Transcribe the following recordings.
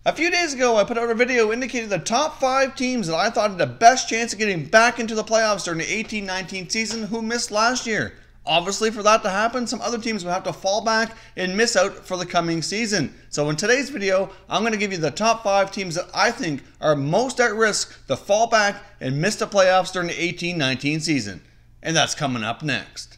A few days ago, I put out a video indicating the top 5 teams that I thought had the best chance of getting back into the playoffs during the 18-19 season who missed last year. Obviously, for that to happen, some other teams will have to fall back and miss out for the coming season. So in today's video, I'm going to give you the top 5 teams that I think are most at risk to fall back and miss the playoffs during the 18-19 season. And that's coming up next.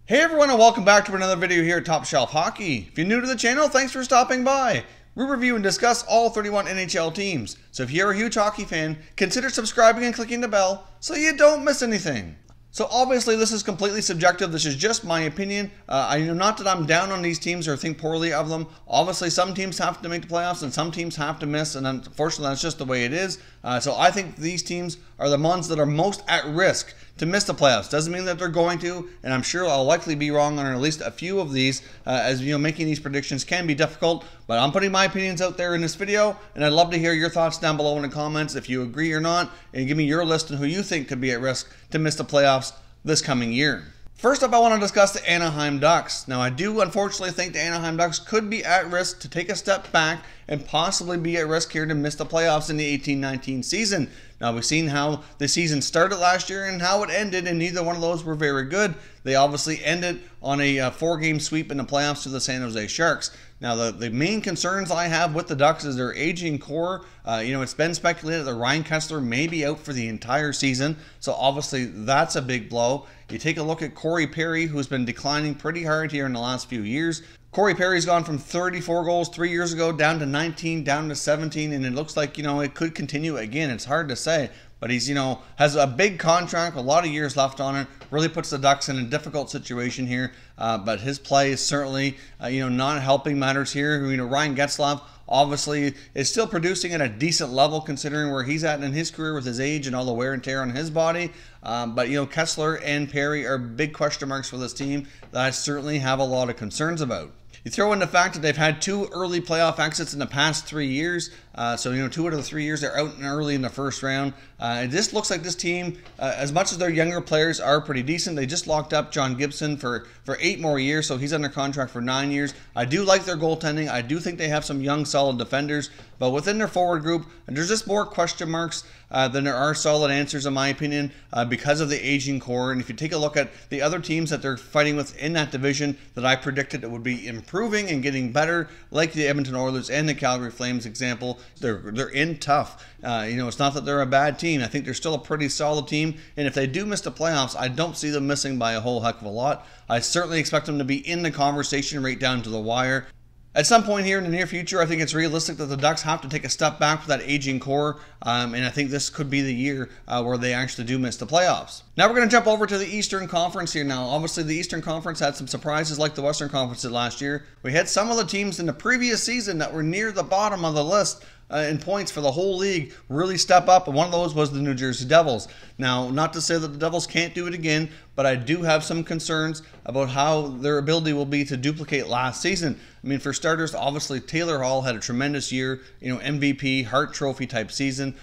Hey everyone, and welcome back to another video here at Top Shelf Hockey. If you're new to the channel, thanks for stopping by. We review and discuss all 31 NHL teams, so if you're a huge hockey fan, consider subscribing and clicking the bell so you don't miss anything. So obviously this is completely subjective, this is just my opinion. Not that I'm down on these teams or think poorly of them. Obviously some teams have to make the playoffs and some teams have to miss, and unfortunately that's just the way it is. So I think these teams are the ones that are most at risk to miss the playoffs. Doesn't mean that they're going to, and I'm sure I'll likely be wrong on at least a few of these, as you know, making these predictions can be difficult, but I'm putting my opinions out there in this video, and I'd love to hear your thoughts down below in the comments if you agree or not, and give me your list on who you think could be at risk to miss the playoffs this coming year. First up, I want to discuss the Anaheim Ducks. Now, I do unfortunately think the Anaheim Ducks could be at risk to take a step back and possibly be at risk here to miss the playoffs in the 18-19 season. Now, we've seen how the season started last year and how it ended, and neither one of those were very good. They obviously ended on a 4-game sweep in the playoffs to the San Jose Sharks. Now, the main concerns I have with the Ducks is their aging core. It's been speculated that Ryan Kesler may be out for the entire season, so obviously that's a big blow. You take a look at Corey Perry, who's been declining pretty hard here in the last few years. Corey Perry's gone from 34 goals 3 years ago down to 19, down to 17, and it looks like, it could continue again. It's hard to say, but he's, has a big contract, a lot of years left on it, really puts the Ducks in a difficult situation here, but his play is certainly, not helping matters here. Ryan Getzlaf obviously is still producing at a decent level considering where he's at in his career with his age and all the wear and tear on his body. But Kesler and Perry are big question marks for this team that I certainly have a lot of concerns about. You throw in the fact that they've had 2 early playoff exits in the past 3 years. 2 out of the 3 years they're out early in the first round. It just looks like this team, as much as their younger players are pretty decent, they just locked up John Gibson for 8 more years, so he's under contract for 9 years. I do like their goaltending. I do think they have some young, solid defenders, but within their forward group, there's just more question marks than there are solid answers, in my opinion, because of the aging core. And if you take a look at the other teams that they're fighting with in that division that I predicted it would be improving and getting better, like the Edmonton Oilers and the Calgary Flames example, they're in tough. It's not that they're a bad team. I think they're still a pretty solid team, and if they do miss the playoffs, I don't see them missing by a whole heck of a lot. I certainly expect them to be in the conversation right down to the wire. At some point here in the near future, I think it's realistic that the Ducks have to take a step back with that aging core, and I think this could be the year where they actually do miss the playoffs. Now we're going to jump over to the Eastern Conference here now. Obviously, the Eastern Conference had some surprises like the Western Conference did last year. We had some of the teams in the previous season that were near the bottom of the list in points for the whole league really step up, and one of those was the New Jersey Devils. Now, not to say that the Devils can't do it again, but I do have some concerns about how their ability will be to duplicate last season. I mean, for starters, obviously Taylor Hall had a tremendous year, MVP, Hart Trophy type season,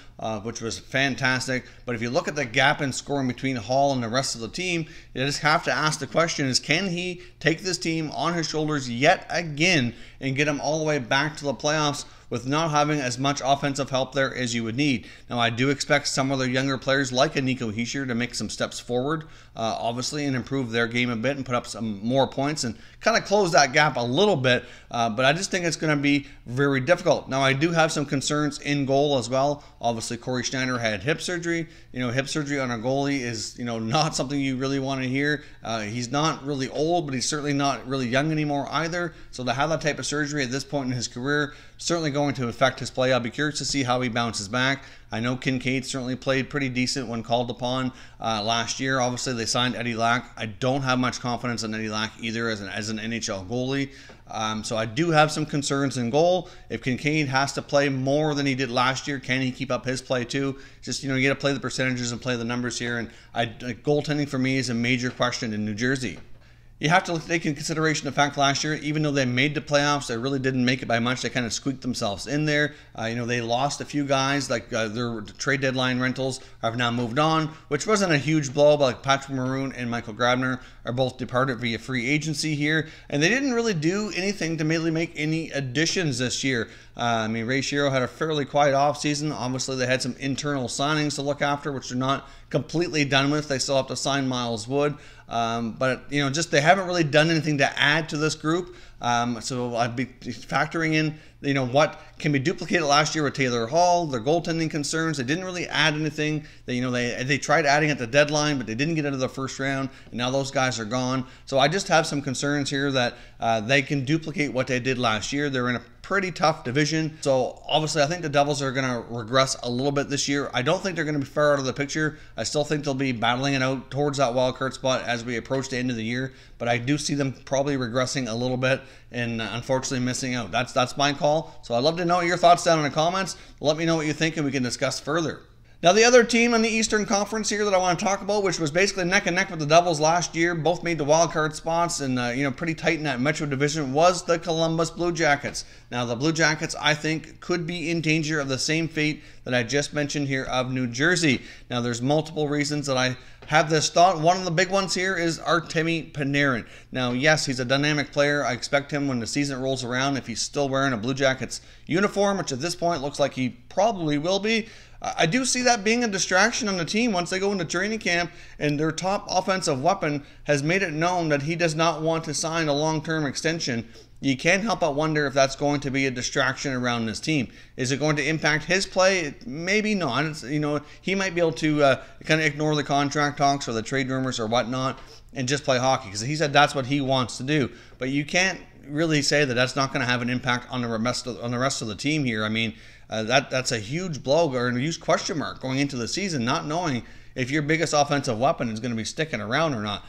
which was fantastic. But if you look at the gap in scoring between Hall and the rest of the team, you just have to ask the question is, can he take this team on his shoulders yet again and get them all the way back to the playoffs with not having as much offensive help there as you would need? Now, I do expect some of their younger players like a Nico Hischier to make some steps forward, obviously, and improve their game a bit and put up some more points and kind of close that gap a little bit, but I just think it's going to be very difficult. Now, I do have some concerns in goal as well. Obviously, Corey Schneider had hip surgery. Hip surgery on a goalie is, not something you really want to hear. He's not really old, but he's certainly not really young anymore either. So to have that type of surgery at this point in his career, certainly going to affect his play. I'll be curious to see how he bounces back. I know Kincaid certainly played pretty decent when called upon last year. Obviously, they signed Eddie Lack. I don't have much confidence in Eddie Lack either as an NHL goalie. So I do have some concerns in goal. If Kincaid has to play more than he did last year, can he keep up his play too? Just, you got to play the percentages and play the numbers here. And goaltending for me is a major question in New Jersey. You have to take into consideration the fact last year, even though they made the playoffs, they really didn't make it by much. They kind of squeaked themselves in there. They lost a few guys, like their trade deadline rentals have now moved on, which wasn't a huge blow, but like Patrick Maroon and Michael Grabner are both departed via free agency here, and they didn't really do anything to really make any additions this year. Ray Shero had a fairly quiet offseason. Obviously, they had some internal signings to look after, which they're not completely done with. They still have to sign Miles Wood. But they haven't really done anything to add to this group. So I'd be factoring in, what can be duplicated last year with Taylor Hall, their goaltending concerns. They didn't really add anything. They tried adding at the deadline, but they didn't get into the first round, and now those guys are gone. So I just have some concerns here that they can duplicate what they did last year. They're in a pretty tough division. So obviously I think the Devils are going to regress a little bit this year. I don't think they're going to be far out of the picture. I still think they'll be battling it out towards that wild card spot as we approach the end of the year, but I do see them probably regressing a little bit and unfortunately missing out. That's my call. So I'd love to know your thoughts down in the comments. Let me know what you think and we can discuss further. Now, the other team in the Eastern Conference here that I want to talk about, which was basically neck and neck with the Devils last year, both made the wild card spots and pretty tight in that Metro Division, was the Columbus Blue Jackets. Now, the Blue Jackets, I think, could be in danger of the same fate that I just mentioned here of New Jersey. Now, there's multiple reasons that I have this thought. One of the big ones here is Artemi Panarin. Now, yes, he's a dynamic player. I expect him when the season rolls around, if he's still wearing a Blue Jackets uniform, which at this point looks like he probably will be, I do see that being a distraction on the team once they go into training camp and their top offensive weapon has made it known that he does not want to sign a long-term extension. You can't help but wonder if that's going to be a distraction around this team. Is it going to impact his play? Maybe not. He might be able to kind of ignore the contract talks or the trade rumors or whatnot and just play hockey because he said that's what he wants to do. But you can't really say that that's not going to have an impact on the rest of the team here. I mean, that's a huge blow or a huge question mark going into the season, not knowing if your biggest offensive weapon is going to be sticking around or not.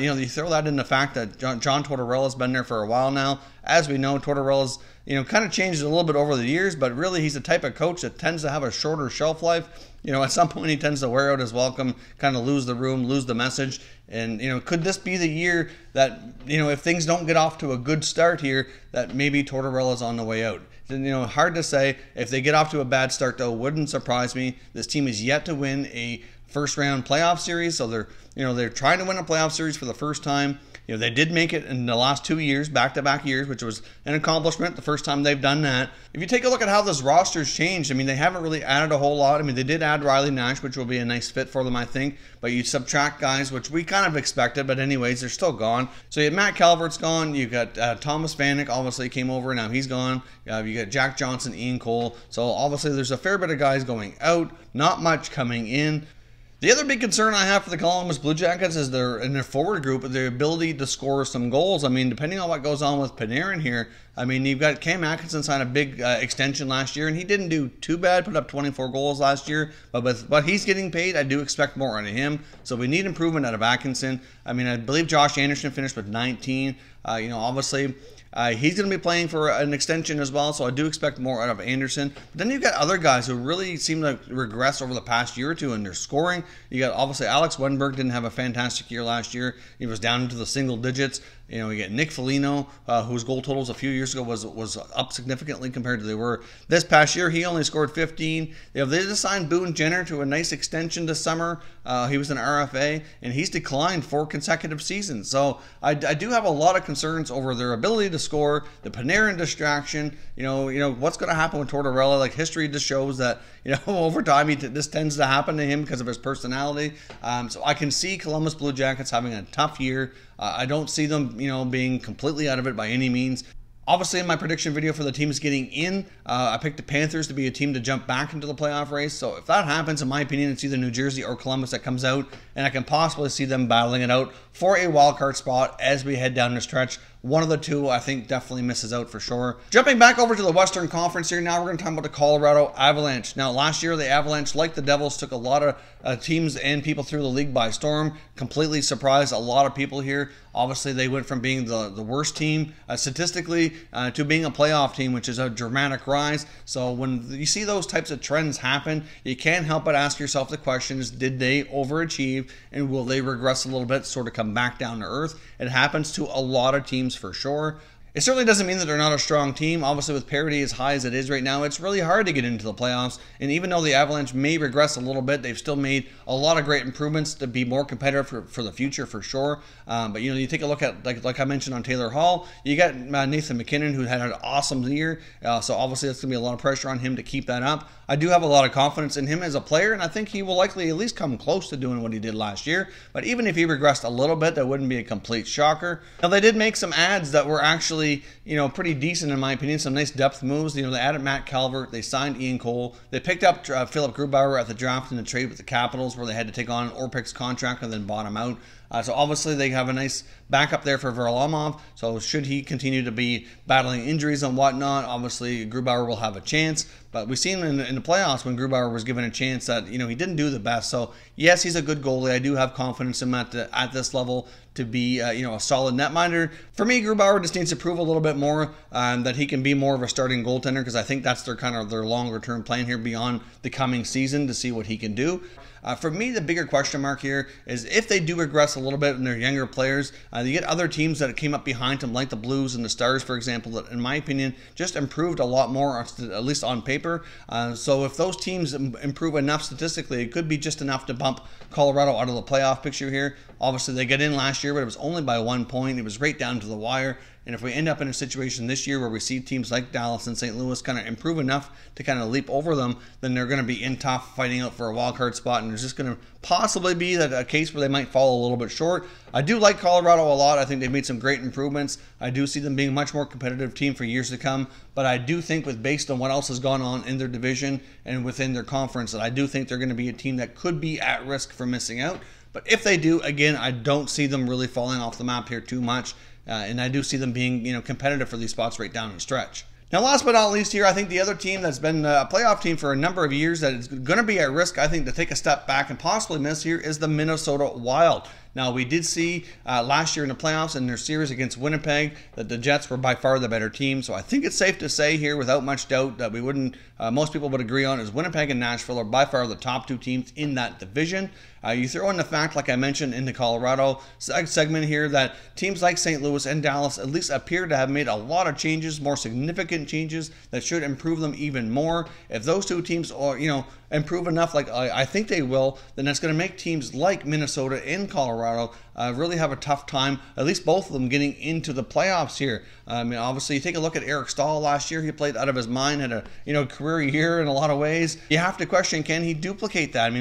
You throw that in the fact that John Tortorella's been there for a while now. As we know, Tortorella's kind of changed a little bit over the years, but really he's the type of coach that tends to have a shorter shelf life. At some point he tends to wear out his welcome, kind of lose the room, lose the message. And, could this be the year that, if things don't get off to a good start here, that maybe Tortorella's on the way out? Hard to say. If they get off to a bad start, though, wouldn't surprise me. This team is yet to win a first-round playoff series, so they're trying to win a playoff series for the first time. They did make it in the last 2 years, back-to-back years, which was an accomplishment, the first time they've done that. If you take a look at how this roster's changed, they haven't really added a whole lot. They did add Riley Nash, which will be a nice fit for them, I think. But you subtract guys, which we kind of expected, but anyways, they're still gone. So you have Matt Calvert's gone. You got Thomas Vanek, obviously came over, now he's gone. You got Jack Johnson, Ian Cole. So obviously there's a fair bit of guys going out, not much coming in. The other big concern I have for the Columbus Blue Jackets is in their forward group, their ability to score some goals. Depending on what goes on with Panarin here, you've got Cam Atkinson signed a big extension last year, and he didn't do too bad, put up 24 goals last year. But with what he's getting paid, I do expect more out of him. So we need improvement out of Atkinson. I believe Josh Anderson finished with 19. Obviously, he's going to be playing for an extension as well, so I do expect more out of Anderson. But then you've got other guys who really seem to regress over the past year or two in their scoring. You got, obviously, Alex Wenberg didn't have a fantastic year last year. He was down into the single digits. You get Nick Foligno, whose goal totals a few years ago was up significantly compared to they were this past year. He only scored 15. They just signed Boone Jenner to a nice extension this summer. He was an RFA, and he's declined 4 consecutive seasons. So I do have a lot of concerns over their ability to score, the Panarin distraction. What's going to happen with Tortorella? Like, history just shows that over time this tends to happen to him because of his personality. So I can see Columbus Blue Jackets having a tough year. I don't see them, being completely out of it by any means. Obviously, in my prediction video for the teams getting in, I picked the Panthers to be a team to jump back into the playoff race. So if that happens, in my opinion, it's either New Jersey or Columbus that comes out, and I can possibly see them battling it out for a wild card spot as we head down the stretch one of the two, I think, definitely misses out for sure. Jumping back over to the Western Conference here, now we're going to talk about the Colorado Avalanche. Now, last year, the Avalanche, like the Devils, took a lot of teams and people through the league by storm. Completely surprised a lot of people here. Obviously, they went from being the worst team statistically to being a playoff team, which is a dramatic rise. So when you see those types of trends happen, you can't help but ask yourself the question is, did they overachieve and will they regress a little bit, sort of come back down to earth? It happens to a lot of teams for sure. It certainly doesn't mean that they're not a strong team. Obviously, with parity as high as it is right now, it's really hard to get into the playoffs. And even though the Avalanche may regress a little bit, they've still made a lot of great improvements to be more competitive for the future, for sure. But, you take a look at, like I mentioned on Taylor Hall, you got Nathan MacKinnon, who had an awesome year. So obviously, that's going to be a lot of pressure on him to keep that up. I do have a lot of confidence in him as a player, and I think he will likely at least come close to doing what he did last year. But even if he regressed a little bit, that wouldn't be a complete shocker. Now, they did make some adds that were actually, pretty decent in my opinion. Some nice depth moves. They added Matt Calvert. They signed Ian Cole. They picked up Philip Grubauer at the draft in a trade with the Capitals, where they had to take on Orpik's contract and then bought him out. So obviously they have a nice backup there for Varlamov. So should he continue to be battling injuries and whatnot, obviously Grubauer will have a chance. But we've seen in the playoffs when Grubauer was given a chance that he didn't do the best. So yes, he's a good goalie. I do have confidence in him at this level to be a solid netminder. For me, Grubauer just needs to prove a little bit more that he can be more of a starting goaltender, because I think that's their longer term plan here beyond the coming season to see what he can do. For me, the bigger question mark here is if they do regress a little bit in their younger players, you get other teams that came up behind them, like the Blues and the Stars, for example, that in my opinion just improved a lot more, at least on paper. So if those teams improve enough statistically, it could be just enough to bump Colorado out of the playoff picture here. Obviously, they get in last year, but it was only by 1 point. It was right down to the wire. And if we end up in a situation this year where we see teams like Dallas and St. Louis kind of improve enough to kind of leap over them, then they're going to be in tough, fighting out for a wild card spot. And there's just going to possibly be a case where they might fall a little bit short. I do like Colorado a lot. I think they've made some great improvements. I do see them being a much more competitive team for years to come. But I do think, based on what else has gone on in their division and within their conference, that I do think they're going to be a team that could be at risk for missing out. But if they do, again, I don't see them really falling off the map here too much. And I do see them being, competitive for these spots right down the stretch. Now, last but not least here, I think the other team that's been a playoff team for a number of years that is going to be at risk, I think, to take a step back and possibly miss here is the Minnesota Wild. Now, we did see last year in the playoffs in their series against Winnipeg that the Jets were by far the better team. So I think it's safe to say here, without much doubt, that most people would agree on is Winnipeg and Nashville are by far the top two teams in that division. You throw in the fact, like I mentioned in the Colorado segment here, that teams like St. Louis and Dallas at least appear to have made a lot of changes, more significant changes that should improve them even more. If those two teams are, improve enough, like I think they will, then that's going to make teams like Minnesota and Colorado really have a tough time, at least both of them, getting into the playoffs here. Obviously, you take a look at Eric Stahl last year. He played out of his mind, had a career year in a lot of ways. You have to question, can he duplicate that?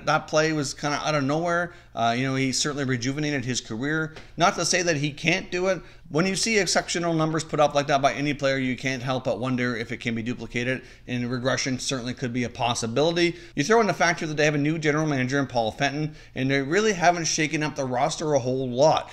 That play was kind of out of nowhere. He certainly rejuvenated his career. Not to say that he can't do it. When you see exceptional numbers put up like that by any player, you can't help but wonder if it can be duplicated, and regression certainly could be a possibility. You throw in the factor that they have a new general manager in Paul Fenton, and they really haven't shaken up the roster a whole lot.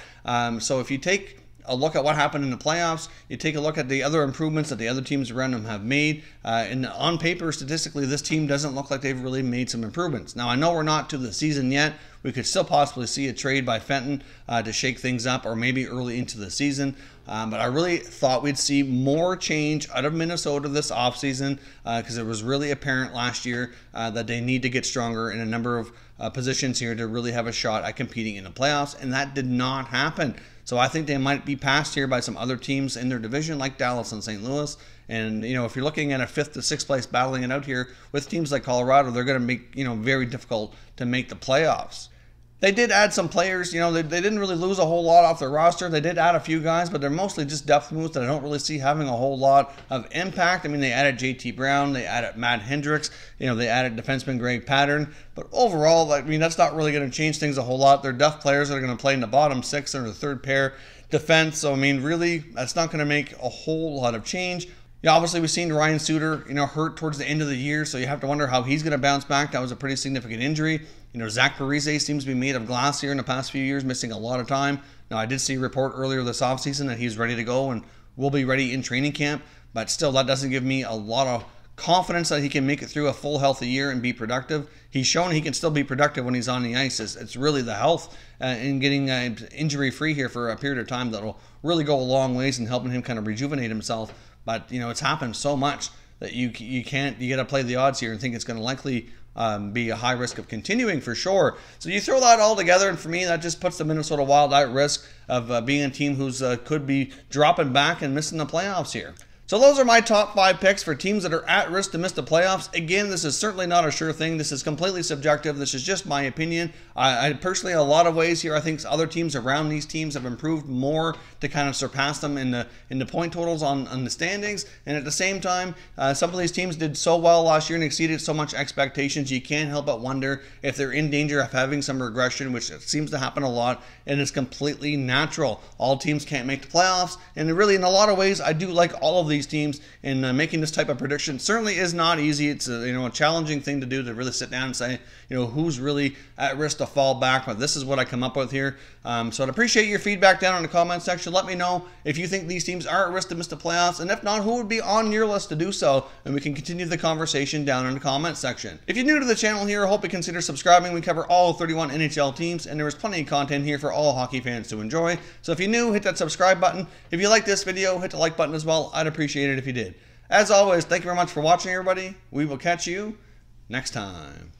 So if you take a look at what happened in the playoffs, you take a look at the other improvements that the other teams around them have made, and on paper, statistically, this team doesn't look like they've really made some improvements. Now, I know we're not to the season yet. We could still possibly see a trade by Fenton to shake things up, or maybe early into the season. But I really thought we'd see more change out of Minnesota this offseason, because it was really apparent last year that they need to get stronger in a number of positions here to really have a shot at competing in the playoffs, and that did not happen. So I think they might be passed here by some other teams in their division, like Dallas and St. Louis. And, if you're looking at a 5th to 6th place battling it out here with teams like Colorado, they're going to make, very difficult to make the playoffs. They did add some players. They didn't really lose a whole lot off their roster. They did add a few guys, but they're mostly just depth moves that I don't really see having a whole lot of impact. They added JT Brown. They added Matt Hendricks. They added defenseman Greg Pattern. But overall, that's not really going to change things a whole lot. They're depth players that are going to play in the bottom 6 or the third pair defense. So, really, that's not going to make a whole lot of change. Yeah, obviously we've seen Ryan Suter, hurt towards the end of the year, so you have to wonder how he's going to bounce back. That was a pretty significant injury. Zach Parise seems to be made of glass here in the past few years, missing a lot of time. Now, I did see a report earlier this offseason that he's ready to go and will be ready in training camp, but still, that doesn't give me a lot of confidence that he can make it through a full healthy year and be productive. He's shown he can still be productive when he's on the ice. It's really the health and getting injury free here for a period of time that will really go a long ways in helping him kind of rejuvenate himself. But it's happened so much that you got to play the odds here and think it's going to likely be a high risk of continuing for sure. So you throw that all together, and for me, that just puts the Minnesota Wild at risk of being a team who's could be dropping back and missing the playoffs here. So those are my top 5 picks for teams that are at risk to miss the playoffs. Again, this is certainly not a sure thing. This is completely subjective. This is just my opinion. I personally, in a lot of ways here, I think other teams around these teams have improved more to kind of surpass them in the point totals on the standings. And at the same time, some of these teams did so well last year and exceeded so much expectations. You can't help but wonder if they're in danger of having some regression, which seems to happen a lot, and it's completely natural. All teams can't make the playoffs, and really, in a lot of ways, I do like all of these teams, and making this type of prediction certainly is not easy. It's a challenging thing to do, to really sit down and say who's really at risk to fall back. But this is what I come up with here. So I'd appreciate your feedback down in the comment section. Let me know if you think these teams are at risk to miss the playoffs, and if not, who would be on your list to do so, and we can continue the conversation down in the comment section. If you're new to the channel here, I hope you consider subscribing. We cover all 31 NHL teams, and there is plenty of content here for all hockey fans to enjoy. So if you're new, hit that subscribe button. If you like this video, hit the like button as well. I'd appreciate it if you did. As always, thank you very much for watching, everybody. We will catch you next time.